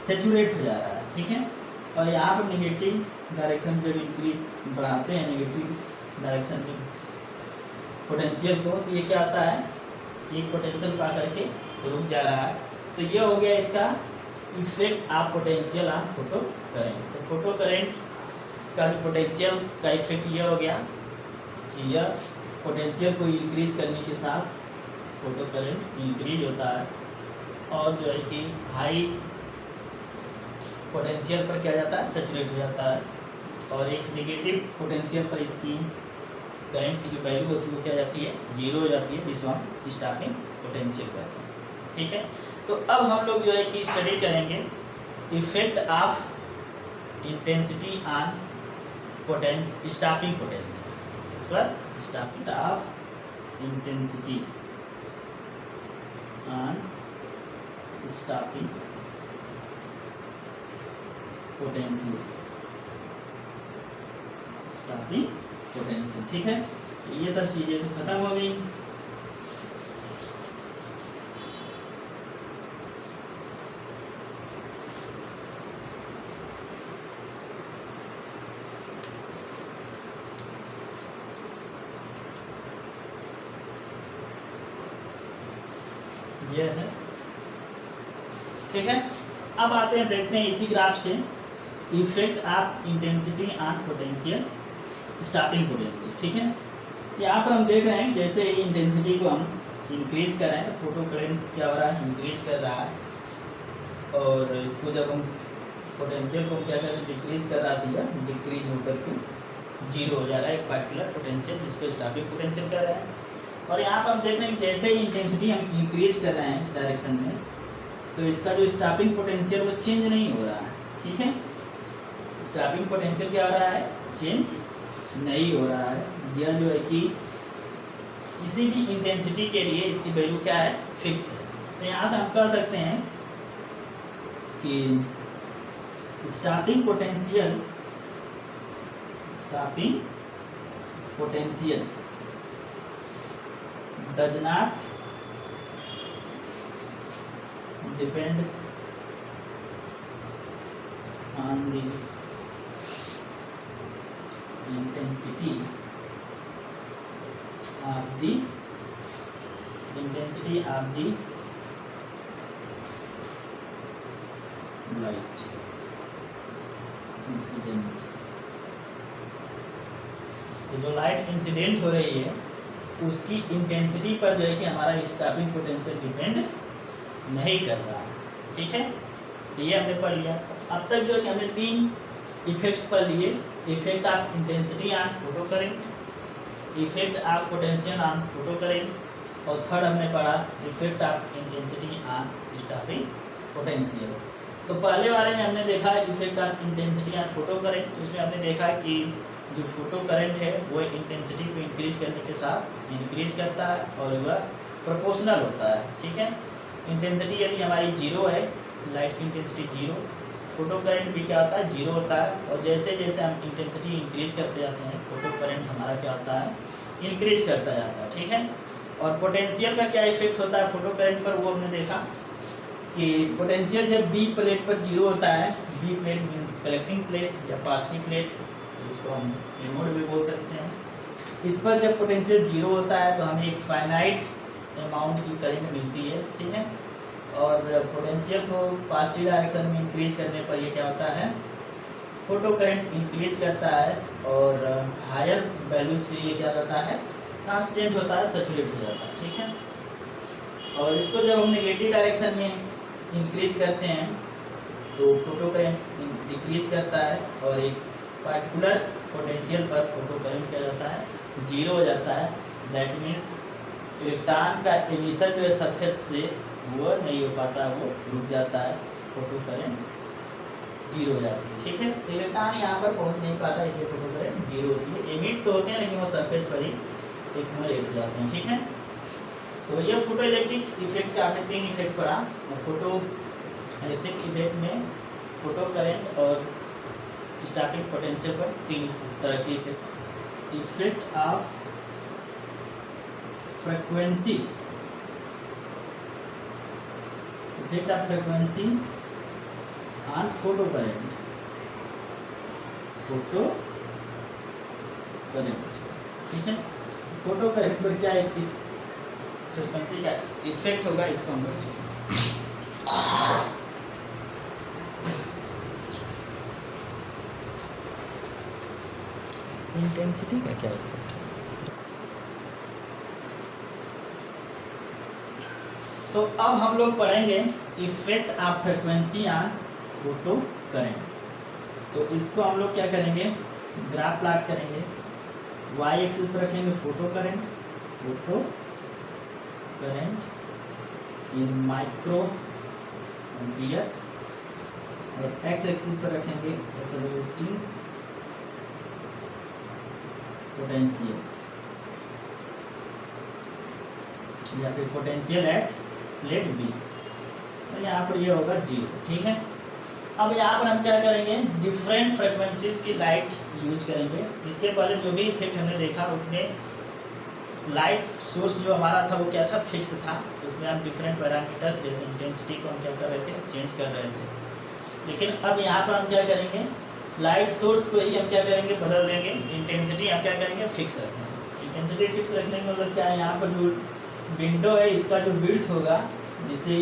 सेचुरेट हो जा रहा है, ठीक है। और यहाँ पर नेगेटिव डायरेक्शन जब इंक्रीज बढ़ाते हैं, नेगेटिव डायरेक्शन में पोटेंशियल को, तो ये क्या आता है, एक पोटेंशियल पा करके रुक जा रहा है। तो ये हो गया इसका effect of potential on photo current. तो फोटो करंट का पोटेंशियल का इफेक्ट ये हो गया कि यह पोटेंशियल को इंक्रीज करने के साथ फोटो करंट इंक्रीज होता है, और जो है कि हाई पोटेंशियल पर क्या जाता है, सेचुरेट हो जाता है, और एक नेगेटिव पोटेंशियल पर इसकी करंट की जो वैल्यू होती है वो क्या जाती है, जीरो हो जाती है, जिसको हम स्टॉपिंग पोटेंशियल कहते हैं, ठीक है। तो अब हम लोग जो है कि स्टडी करेंगे effect of intensity on stopping potential. इस पर stopping of intensity on stopping potential, stopping potential, ठीक है। तो ये सब चीज़ें तो खत्म हो गई। ये है, ठीक है। अब आते हैं, देखते हैं इसी ग्राफ से effect of intensity on potential stopping potential, ठीक है। यहाँ पर हम देख रहे हैं जैसे ही इंटेंसिटी को हम इंक्रीज कर रहे हैं, फोटो करंट क्या हो रहा है, इंक्रीज कर रहा है, और इसको जब हम पोटेंशियल को क्या कर रहे हैं, डिक्रीज कर रहा था, डिक्रीज होकर के जीरो हो जा रहा है एक पार्टिकुलर पोटेंशियल, जिसको स्टॉपिंग पोटेंशियल कर रहे हैं। और यहाँ पर हम देख रहे हैं जैसे ही इंटेंसिटी हम इंक्रीज कर रहे हैं इस डायरेक्शन में, तो इसका जो स्टॉपिंग पोटेंशियल वो चेंज नहीं हो रहा है। ठीक है, स्टॉपिंग पोटेंशियल क्या हो रहा है, चेंज नहीं हो रहा है। यह जो है कि किसी भी इंटेंसिटी के लिए इसकी वैल्यू क्या है, फिक्स है। तो यहाँ से हम कह सकते हैं कि stopping potential does not depend on the intensity of the light incident। तो जो लाइट इंसिडेंट हो रही है उसकी इंटेंसिटी पर जो है कि हमारा स्टॉपिंग पोटेंशियल डिपेंड नहीं कर रहा है। ठीक है, तो ये हमने पढ़ लिया। अब तक जो है कि हमने 3 इफेक्ट्स पढ़ लिए, effect of intensity on photo current, effect of potential on photo current, और थर्ड हमने पढ़ा effect of intensity on stopping potential. तो पहले वाले में हमने देखा effect of intensity on photo current, उसमें हमने देखा कि जो फोटो करंट है वो इंटेंसिटी को इंक्रीज करने के साथ इंक्रीज करता है और वह प्रोपोर्शनल होता है। ठीक है, इंटेंसिटी यदि हमारी 0 है, लाइट की इंटेंसिटी 0, फोटो करंट भी क्या होता है, 0 होता है। और जैसे जैसे हम इंटेंसिटी इंक्रीज करते जाते हैं फोटो करंट हमारा क्या होता है, इंक्रीज करता जाता है। ठीक है, और पोटेंशियल का क्या इफेक्ट होता है फोटो करंट पर, वो हमने देखा कि पोटेंशियल जब बी प्लेट पर 0 होता है, B plate means collecting plate या पॉजिटिव प्लेट, जिसको हम एनोड भी बोल सकते हैं, इस पर जब पोटेंशियल 0 होता है तो हमें एक फाइनाइट अमाउंट की करंट मिलती है। ठीक है, और पोटेंशियल को पॉजिटिव डायरेक्शन में इंक्रीज करने पर ये क्या होता है, फोटो करंट इंक्रीज करता है और हायर वैल्यूज के लिए क्या होता है, कांस्टेंट होता है, सैचुरेट हो जाता है। ठीक है, और इसको जब हम नेगेटिव डायरेक्शन में इंक्रीज करते हैं तो फोटो करंट डिक्रीज करता है और एक पार्टिकुलर पोटेंशियल पर फोटो करंट क्या जाता है, 0 हो जाता है। दैट मीन्स इलेक्ट्रॉन का एमिशन जो है सरफेस से वो नहीं हो पाता, वो रुक जाता है, फोटो करंट 0 हो जाती है। ठीक है, तो इलेक्ट्रॉन यहाँ पर पहुँच नहीं पाता, इसलिए फोटो करंट 0 होती है। एमिट तो होते हैं लेकिन वो सरफेस पर ही एक्यूमुलेट हो जाते हैं। ठीक है, तो ये फोटो इलेक्ट्रिक इफेक्ट का आपने 3 इफेक्ट पढ़ा। फोटो इलेक्ट्रिक इफेक्ट में फोटो करंट और स्टॉपिंग पोटेंशियल पर 3 तरह के effect. Effect of frequency, effect of frequency on photo current, photo current. ठीक है, फोटो करंट पर क्या एक फ्रीक्वेंसी का इफेक्ट होगा, इसको हम लोग इंटेंसिटी का क्या इफेक्ट है। तो अब हम लोग पढ़ेंगे effect of frequency on photo current. तो इसको हम लोग क्या करेंगे, ग्राफ प्लॉट करेंगे। वाई एक्सिस पर रखेंगे photo current in micro ampere, और एक्स एक्सिस पर रखेंगे एक्सेलरेटिंग पोटेंशियल या फिर पोटेंशियल एट प्लेट बी, तो यहाँ पर ये होगा 0। ठीक है, अब यहाँ पर हम क्या करेंगे, डिफरेंट फ्रीक्वेंसीज की लाइट यूज करेंगे। इसके पहले जो भी इफेक्ट हमने देखा उसमें लाइट सोर्स जो हमारा था वो क्या था, फिक्स था। उसमें हम डिफरेंट पैरामीटर्स जैसे इंटेंसिटी को हम क्या कर रहे थे, चेंज कर रहे थे। लेकिन अब यहाँ पर हम क्या करेंगे, लाइट सोर्स को ही हम क्या करेंगे, बदल देंगे। इंटेंसिटी हम क्या करेंगे, फिक्स रखेंगे। इंटेंसिटी फिक्स रखने का मतलब क्या है, यहाँ पर जो विंडो है इसका जो विड्थ होगा जिसे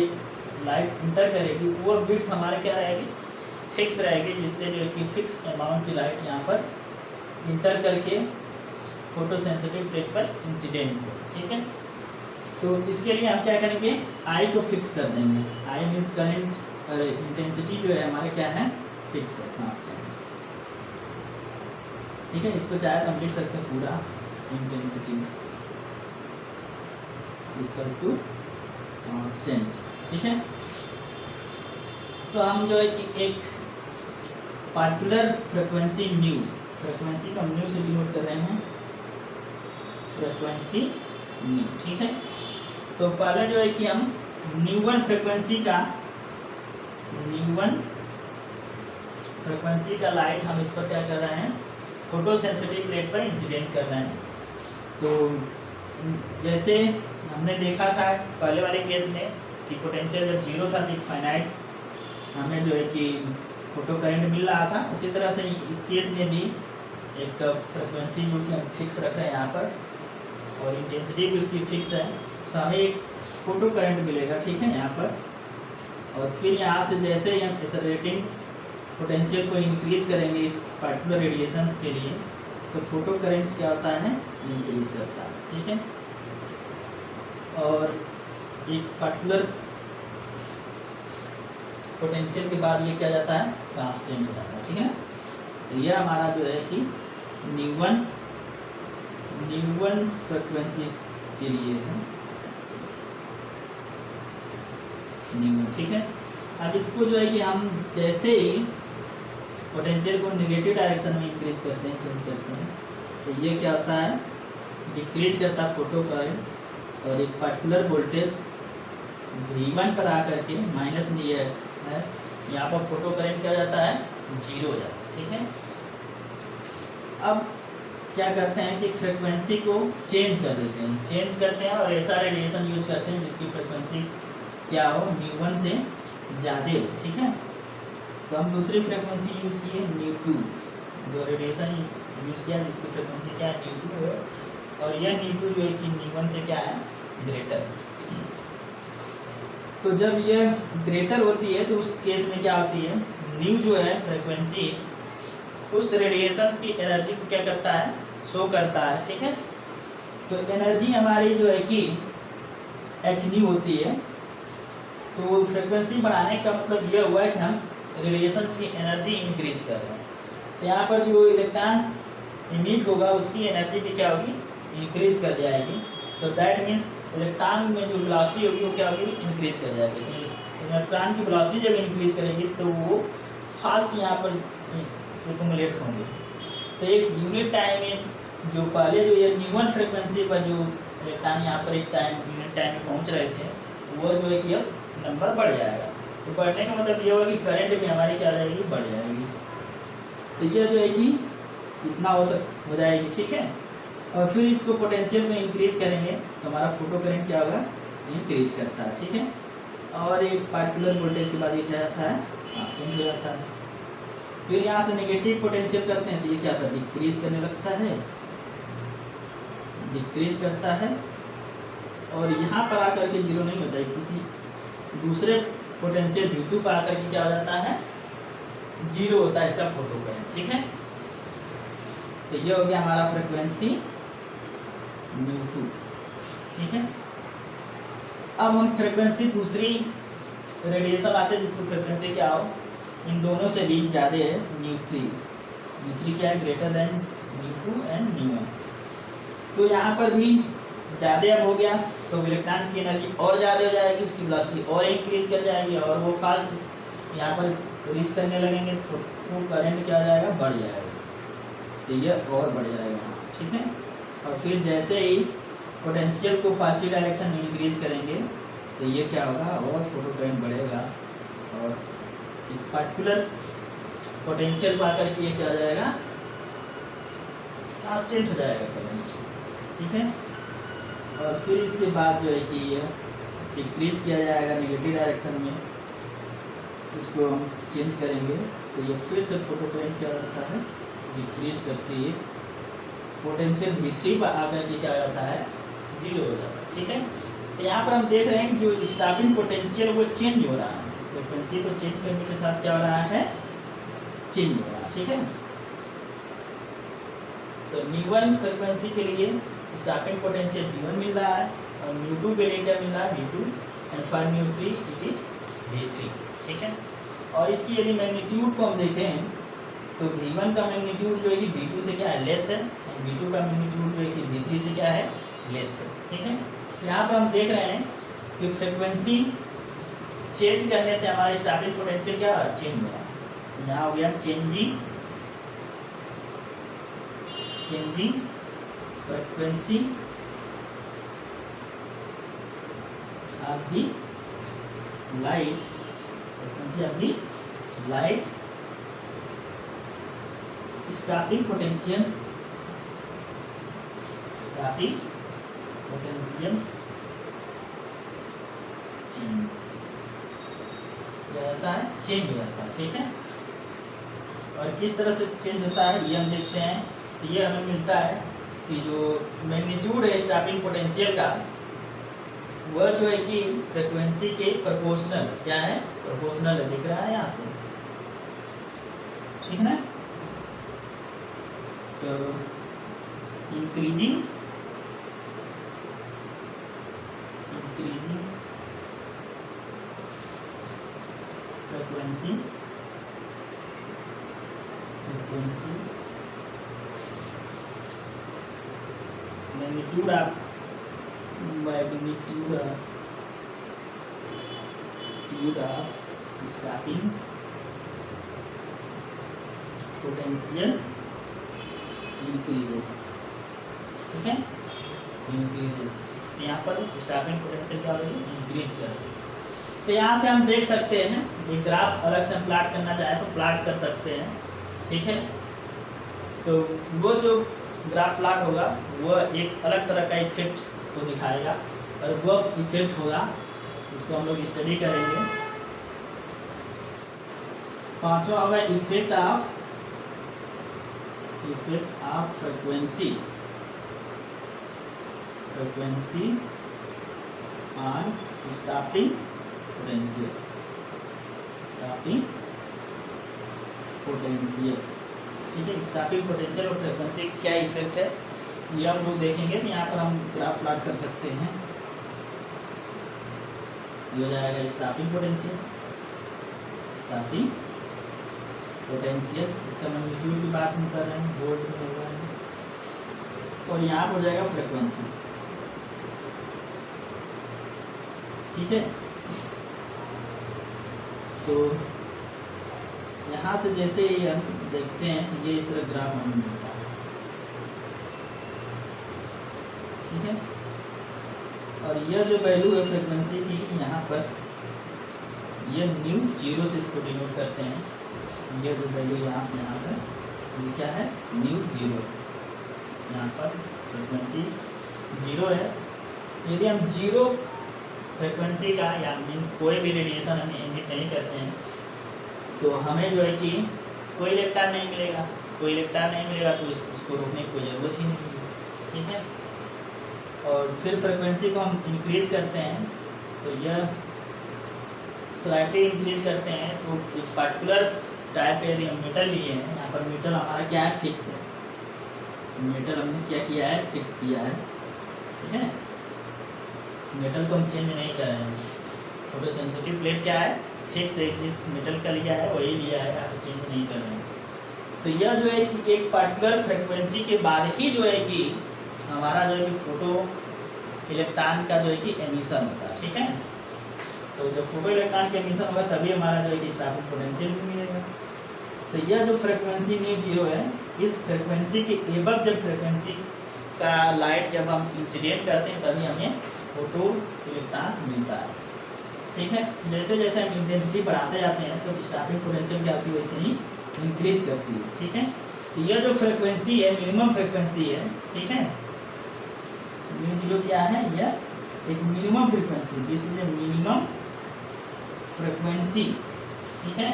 लाइट इंटर करेगी वो विड्थ हमारे क्या रहेगी, फिक्स रहेगी, जिससे जो है कि फिक्स अमाउंट की लाइट यहाँ पर इंटर करके फोटो सेंसिटिव प्लेट पर इंसिडेंट हो। ठीक है, तो इसके लिए हम क्या करेंगे, आई को फिक्स कर देंगे। आई मीन्स करंट, इंटेंसिटी जो है हमारे क्या है, फिक्स है, कांस्टेंट। ठीक है, इसको चाहे तो हम लिख सकते हैं पूरा इंटेंसिटी इक्वल टू कांस्टेंट। ठीक है, तो हम जो है कि एक पार्टिकुलर फ्रीक्वेंसी न्यू, फ्रीक्वेंसी को न्यू से डिनोट कर रहे हैं, फ्रीक्वेंसी न्यू। ठीक है, तो पहले जो है कि हम न्यू1 फ्रीक्वेंसी का, न्यू1 फ्रीक्वेंसी का लाइट हम इस पर क्या कर रहे हैं, फोटो सेंसिटिव प्लेट पर इंसिडेंट कर रहे हैं। तो जैसे हमने देखा था पहले वाले केस में कि पोटेंशियल जब जीरो था तो फाइनाइट हमें जो है कि फोटो करंट मिल रहा था, उसी तरह से इस केस में भी एक फ्रीक्वेंसी जो कि हम फिक्स रख रहे हैं यहाँ पर और इंटेंसिटी भी उसकी फिक्स है, तो हमें एक फोटो करंट मिलेगा। ठीक है, यहाँ पर, और फिर यहाँ से जैसे ही हम एक्सेलरेटिंग पोटेंशियल को इंक्रीज करेंगे इस पार्टिकुलर रेडिएशंस के लिए, तो फोटो करंट्स क्या होता है, इंक्रीज करता है। ठीक है, और एक पार्टिकुलर पोटेंशियल के बाद ये क्या जाता है, कांस्टेंट हो जाता है। ठीक है, तो ये हमारा जो है कि न्यू1 फ्रीक्वेंसी के लिए है न्यू1। ठीक है, अब इसको जो है कि हम जैसे ही पोटेंशियल को नेगेटिव डायरेक्शन में इंक्रीज करते हैं, चेंज करते हैं, तो ये क्या होता है, डिक्रीज करता है फोटो करंट, और एक पर्टिकुलर वोल्टेज V1 पर आकर के माइनस में ये है, यहाँ पर फोटो करंट क्या हो जाता है, जीरो हो जाता है। ठीक है, अब क्या करते हैं कि फ्रीक्वेंसी को चेंज कर देते हैं, चेंज करते हैं और ऐसा रेडिएशन यूज करते हैं जिसकी फ्रीक्वेंसी क्या हो, न्यू1 से ज़्यादा हो। ठीक है, तो हम दूसरी फ्रीक्वेंसी यूज़ किए न्यू2, जो रेडिएशन यूज़ किया जिसकी फ्रीक्वेंसी क्या है, न्यू2 है, और यह न्यू2 जो है कि न्यू1 से क्या है, ग्रेटर। तो जब यह ग्रेटर होती है तो उस केस में क्या होती है, न्यू जो है फ्रीक्वेंसी उस रेडिएशंस की एनर्जी को क्या करता है, शो करता है। ठीक है, तो एनर्जी हमारी जो है कि एच न्यू होती है, तो फ्रीक्वेंसी बढ़ाने का मतलब यह हुआ है कि हम रेडिएशंस की एनर्जी इंक्रीज कर रहे हैं। तो यहाँ पर जो इलेक्ट्रॉन्स इमिट होगा उसकी एनर्जी भी क्या होगी, इंक्रीज कर जाएगी। तो दैट मीन्स इलेक्ट्रॉन में जो वेलोसिटी होगी वो क्या होगी, इंक्रीज कर जाएगी। इलेक्ट्रॉन की वेलोसिटी जब इंक्रीज करेगी तो वो फास्ट यहाँ पर एक्यूमुलेट होंगे। तो एक यूनिट टाइम में जो पहले जो ये न्यू1 फ्रीक्वेंसी पर जो इलेक्ट्रॉन यहाँ पर एक टाइम यूनिट टाइम में पहुँच रहे थे, वो जो है कि अब नंबर बढ़ जाएगा। तो बढ़ने का मतलब ये होगा कि करंट भी हमारी क्या रहेगी, बढ़ जाएगी। तो ये जो है कि इतना हो जाएगी। ठीक है, और फिर इसको पोटेंशियल में इंक्रीज करेंगे तो हमारा फोटो करंट क्या होगा, इंक्रीज करता है। ठीक है, और एक पार्टिकुलर वोल्टेज के बाद ये क्या जाता है, कांस्टेंट हो जाता है। फिर यहाँ से नेगेटिव पोटेंशियल करते हैं तो ये क्या होता है, डिक्रीज करने लगता है, डिक्रीज करता है, और यहाँ पर आकर के जीरो नहीं होता है, किसी दूसरे पोटेंशियल V2 पर आकर के क्या हो जाता है, जीरो होता है इसका फोटो करंट। ठीक है, तो ये हो गया हमारा फ्रीक्वेंसी न्यू2। ठीक है, अब हम फ्रीक्वेंसी दूसरी रेडिएशन आते हैं जिसकी फ्रीक्वेंसी क्या हो, इन दोनों से भी ज़्यादा है, न्यू3 क्या है, ग्रेटर देन न्यू2 एंड न्यू1। तो यहाँ पर भी ज़्यादा अब हो गया तो इलेक्ट्रॉन की एनर्जी और ज़्यादा हो जाएगी, उसकी वेलोसिटी और इंक्रीज कर जाएगी और वो फास्ट यहाँ पर रीच करने लगेंगे, तो करंट क्या हो जाएगा, बढ़ जाएगा। तो ये और बढ़ जाएगा। ठीक है, और फिर जैसे ही पोटेंशियल को पॉजिटिव डायरेक्शन में इंक्रीज करेंगे तो ये क्या होगा, और फोटो करंट बढ़ेगा और एक पर्टिकुलर पोटेंशियल पा करके ये क्या हो जाएगा, कांस्टेंट हो जाएगा करंट। ठीक है, और फिर इसके बाद जो है कि ये डिक्रीज किया जाएगा नेगेटिव डायरेक्शन में, इसको हम चेंज करेंगे तो ये फिर से फोटो करंट क्या होता है, डिक्रीज करके ये पोटेंशियल V3 पर आकर के क्या हो जाता है, जीरो हो जाता है। ठीक है, तो यहाँ पर हम देख रहे हैं जो स्टार्टिंग पोटेंशियल वो चेंज हो रहा है, फ्रीक्वेंसी को चेंज करने के साथ क्या हो रहा है, चेंज हो रहा है। ठीक है, तो न्यू1 फ्रीक्वेंसी के लिए स्टार्टिंग पोटेंशियल V1 मिल रहा है और न्यू2 के लिए क्या मिल रहा है, V2, एंड फॉर न्यू3 इट इज V3। ठीक है, और इसकी यदि मैग्नीट्यूड को हम देखें तो V1 का मैग्नीट्यूड जो है कि V2 से क्या है, लेस है, और V2 का मैग्नीट्यूड जो है कि V3 से क्या है, लेस है। ठीक है, यहाँ पर हम देख रहे हैं कि फ्रिक्वेंसी चेंज करने से हमारा स्टार्टिंग पोटेंशियल क्या चेंज हुआ। यहाँ हो गया changing frequency of the light, frequency of the light, starting potential change रहता है, चेंज हो जाता है। ठीक है, और किस तरह से चेंज होता है ये हम देखते हैं। तो ये हमें मिलता है कि जो मैग्नीट्यूड है स्टार्टिंग पोटेंशियल का, वह जो है कि फ्रिक्वेंसी के प्रोपोर्शनल, क्या है प्रोपोर्शनल है, दिख रहा है यहाँ से, ठीक है ना। तो increasing frequency magnitude of starting potential increases, ठीक है, increases। यहाँ पर स्टार्टिंग पोटेंशियल क्या होगी, इंक्रीज करेगी। तो यहाँ से हम देख सकते हैं, एक ग्राफ अलग से हम प्लाट करना चाहे तो प्लाट कर सकते हैं, ठीक है। तो वो जो ग्राफ प्लाट होगा वो एक अलग तरह का इफेक्ट को दिखाएगा, और वो इफेक्ट होगा उसको हम लोग स्टडी करेंगे। पांचवा होगा effect of frequency on starting potential, ठीक है। स्टार्टिंग पोटेंशियल और फ्रीक्वेंसी क्या इफेक्ट है ये हम लोग देखेंगे। तो यहाँ पर हम ग्राफ प्लॉट कर सकते हैं। ये हो जाएगा स्टार्टिंग पोटेंशियल, इसका मैग्नीट्यूड की बात हम कर रहे हैं, वोल्ट में हो रहा है, और यहाँ पर हो जाएगा फ्रीक्वेंसी, ठीक है। तो यहाँ से जैसे ही हम देखते हैं ये इस तरह ग्राफ हमें मिलता है, ठीक है। और यह जो वैल्यू है फ्रीक्वेंसी की, यहाँ पर ये न्यू जीरो से इसको डिनोट करते हैं। ये जो वैल्यू यहाँ से यहाँ पर ये क्या है, न्यू जीरो, यहाँ पर फ्रीक्वेंसी जीरो है। यदि हम जीरो फ्रीक्वेंसी का या मीन्स कोई भी रेडिएशन हम एमिट नहीं करते हैं तो हमें जो है कि कोई इलेक्ट्रॉन नहीं मिलेगा, तो उसको रोकने की कोई ज़रूरत ही नहीं है, ठीक है। और फिर फ्रीक्वेंसी को हम इंक्रीज करते हैं, तो यह स्लाइटली इंक्रीज करते हैं। तो इस पार्टिकुलर टाइप के यदि हम मेटल लिए हैं, यहाँ पर मेटल हमारा क्या है, फिक्स है। मेटल हमने क्या किया है, फिक्स किया है, ठीक है। मेटल को हम चेंज नहीं कर रहे हैं। फोटो सेंसिटिव प्लेट क्या है, फिक्स है, जिस मेटल का लिया है वही लिया है, आप चेंज नहीं कर रहे हैं। तो यह जो है कि एक पार्टिकुलर फ्रीक्वेंसी के बाद ही जो है कि हमारा जो है कि फोटो इलेक्ट्रॉन का जो है कि एमिशन होता है, ठीक है। तो जब फोटो इलेक्ट्रॉन का एमिशन होगा तभी हमारा जो है कि स्टार्टिंग पोटेंशियल भी मिलेगा। तो यह जो फ्रीक्वेंसी न्यू जीरो है, इस फ्रीक्वेंसी के एबव जब फ्रीक्वेंसी का लाइट जब हम इंसिडेंट करते हैं तभी हमें फोटो इलेक्ट्रॉन्स मिलता है, ठीक है। जैसे जैसे हम इंटेंसिटी बढ़ाते जाते हैं तो स्टार्टिंग पोटेंशियल क्या होती है, वैसे ही इंक्रीज करती है, ठीक है। तो यह जो फ्रीक्वेंसी है मिनिमम फ्रीक्वेंसी है, ठीक है। न्यू जीरो क्या है, यह एक minimum frequency, this is a minimum frequency, ठीक है,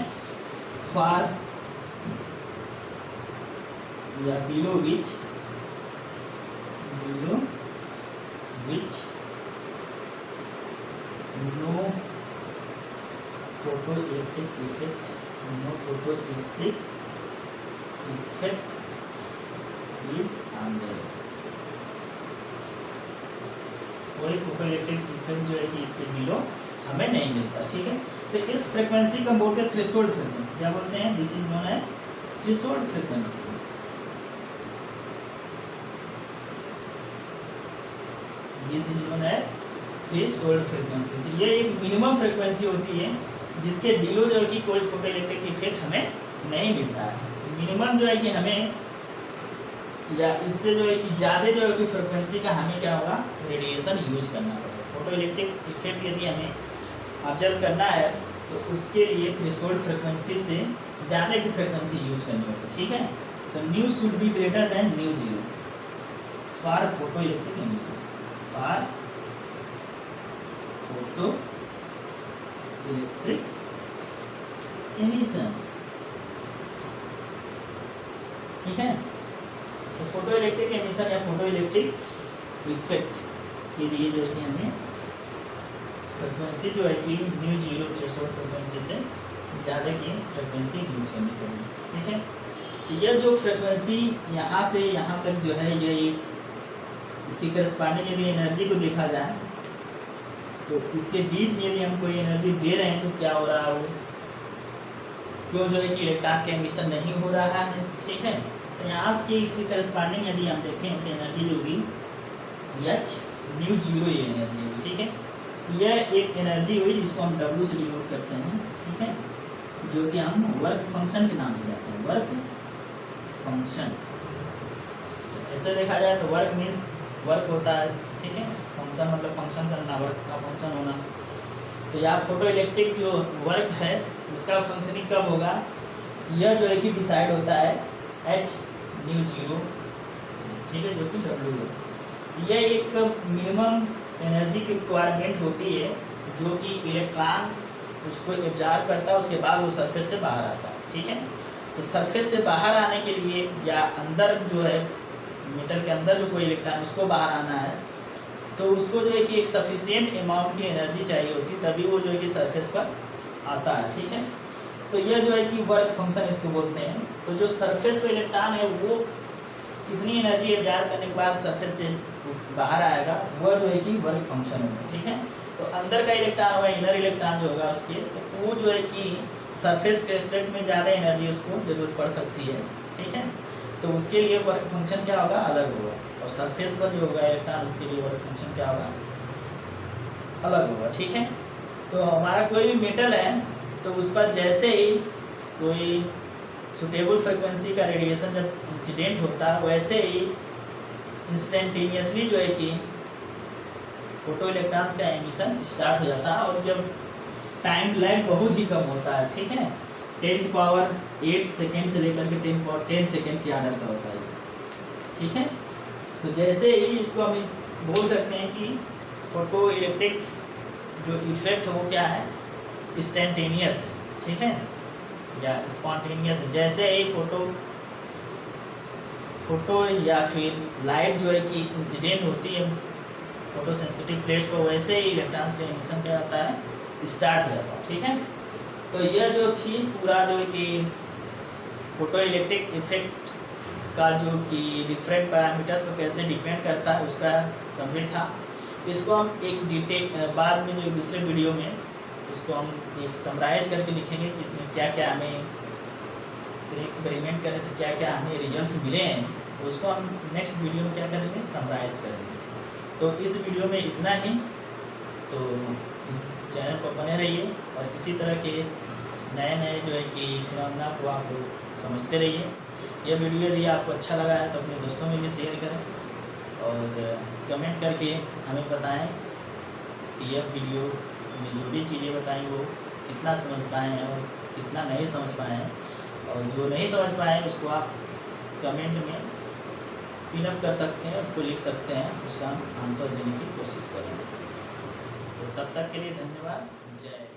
फॉर या below which no photoelectric effect is under, कोई फोटोइलेक्ट्रिक इफेक्ट जो है कि इसके बिलो हमें नहीं मिलता, ठीक है। तो इस फ्रीक्वेंसी को बोलते हैं थ्रेशोल्ड फ्रीक्वेंसी। क्या बोलते हैं, this is known as threshold frequency. This is known as threshold frequency. तो ये एक मिनिमम फ्रीक्वेंसी होती है जिसके बिलो जो है कि कोई फोटो इलेक्ट्रिक इफेक्ट हमें नहीं मिलता है। मिनिमम जो है कि हमें या इससे जो है कि ज़्यादा जो है कि फ्रिक्वेंसी का हमें क्या होगा, रेडिएशन यूज करना पड़ेगा। फोटो इलेक्ट्रिक इफेक्ट यदि हमें ऑब्जर्व करना है तो उसके लिए थ्रेशोल्ड फ्रिक्वेंसी से ज़्यादा की फ्रिक्वेंसी यूज करनी होगी, ठीक है। तो new should be greater than mu zero for photo electric emission, for photo electric emission, ठीक है। तो फोटो इलेक्ट्रिक एमिशन या फोटो इलेक्ट्रिक इफेक्ट के लिए जो है कि हमें फ्रिक्वेंसी जो है कि न्यू जीरो थ्रेशोल्ड फ्रिक्वेंसी से ज़्यादा की फ्रिक्वेंसी यूज करनी पड़ेगी, ठीक है। तो यह जो फ्रिक्वेंसी यहाँ से यहाँ तक जो है ये इसकी करस्पॉन्डिंग यदि एनर्जी को देखा जाए तो इसके बीच में यदि हम कोई एनर्जी दे रहे हैं तो क्या हो रहा है, वो क्यों जो है कि इलेक्ट्रॉन का एमिशन नहीं हो रहा है, ठीक है। तो यहाँ की इसकी करस्पॉन्डिंग यदि हम देखें तो एनर्जी जो होगी एच न्यू जीरो ये एनर्जी होगी, ठीक है। यह एक एनर्जी हुई जिसको हम W से डिनोट करते हैं, ठीक है, जो कि हम वर्क फंक्शन के नाम से जाते हैं, वर्क फंक्शन। ऐसे देखा जाए तो वर्क मीन्स वर्क होता है, ठीक है, फंक्शन मतलब फंक्शन करना, वर्क का फंक्शन होना। तो यहाँ फोटो इलेक्ट्रिक जो वर्क है उसका फंक्शनिंग कब होगा, यह जो है कि डिसाइड होता है एच न्यू जीरो से, ठीक है, जो कि W है। यह एक मिनिमम एनर्जी की रिक्वायरमेंट होती है जो कि इलेक्ट्रॉन उसको एब्जॉर्ब करता है, उसके बाद वो सरफेस से बाहर आता है, ठीक है। तो सरफेस से बाहर आने के लिए या अंदर जो है मीटर के अंदर जो कोई इलेक्ट्रॉन उसको बाहर आना है तो उसको जो है कि एक सफिशिएंट अमाउंट की एनर्जी चाहिए होती है, तभी वो जो है कि सरफेस पर आता है, ठीक है। तो यह जो है कि वर्क फंक्शन इसको बोलते हैं। तो जो सरफेस पे इलेक्ट्रॉन है वो कितनी एनर्जी एब्जॉर्ब करने के बाद सरफेस से बाहर आएगा, वह जो है कि वर्क फंक्शन होगा, ठीक है। तो अंदर का इलेक्ट्रॉन होगा, इनर इलेक्ट्रॉन जो होगा उसके, तो वो जो है कि सरफेस के रिस्पेक्ट में ज़्यादा एनर्जी उसको जरूरत पड़ सकती है, ठीक है। तो उसके लिए वर्क फंक्शन क्या होगा, अलग होगा, और सरफेस पर जो होगा इलेक्ट्रॉन उसके लिए वर्क फंक्शन क्या होगा, अलग होगा, ठीक है। तो हमारा कोई भी मेटल है तो उस पर जैसे ही कोई सुटेबल फ्रिक्वेंसी का रेडिएशन जब इंसिडेंट होता है वैसे ही इंस्टेंटेनियसली जो है कि फोटो इलेक्ट्रॉन्स का एमिशन स्टार्ट हो जाता है, और जब टाइम लैग बहुत ही कम होता है, ठीक है, 10⁸ सेकेंड से लेकर के 10 सेकेंड के आर्डर का होता है, ठीक है। तो जैसे ही इसको हम बोल सकते हैं कि फोटो इलेक्ट्रिक जो इफेक्ट है वो क्या है, इंस्टेंटेनियस है, ठीक है, या स्पॉन्टेनियस है। जैसे ही फोटो या फिर लाइट जो है कि इंसिडेंट होती है फोटो सेंसिटिव प्लेट्स पर, वैसे ही इलेक्ट्रॉन्स का एमिशन क्या होता है, स्टार्ट हो जाता है, ठीक है। तो यह जो थी पूरा जो कि फोटो इलेक्ट्रिक इफेक्ट का जो कि डिफरेंट पैरामीटर्स पर कैसे डिपेंड करता है उसका समरी था। इसको हम एक डिटेल बाद में जो दूसरे वीडियो में इसको हम एक समराइज करके लिखेंगे कि इसमें क्या क्या हमें एक्सपेरिमेंट करने से क्या क्या हमें रिजल्ट्स मिले हैं, तो उसको हम नेक्स्ट वीडियो में क्या करेंगे, समराइज करेंगे। तो इस वीडियो में इतना ही। तो इस चैनल पर बने रहिए और इसी तरह के नए नए जो है कि फिनोमेना को आप समझते रहिए। यह वीडियो यदि आपको अच्छा लगा है तो अपने दोस्तों में भी शेयर करें और कमेंट करके हमें बताएं कि यह वीडियो में जो भी चीज़ें बताएं वो कितना समझ पाए हैं और कितना नहीं समझ पाए हैं, और जो नहीं समझ पाए हैं उसको आप कमेंट में पिनअप कर सकते हैं, उसको लिख सकते हैं, उसका हम आंसर देने की कोशिश करेंगे। तो तब तक के लिए धन्यवाद। जय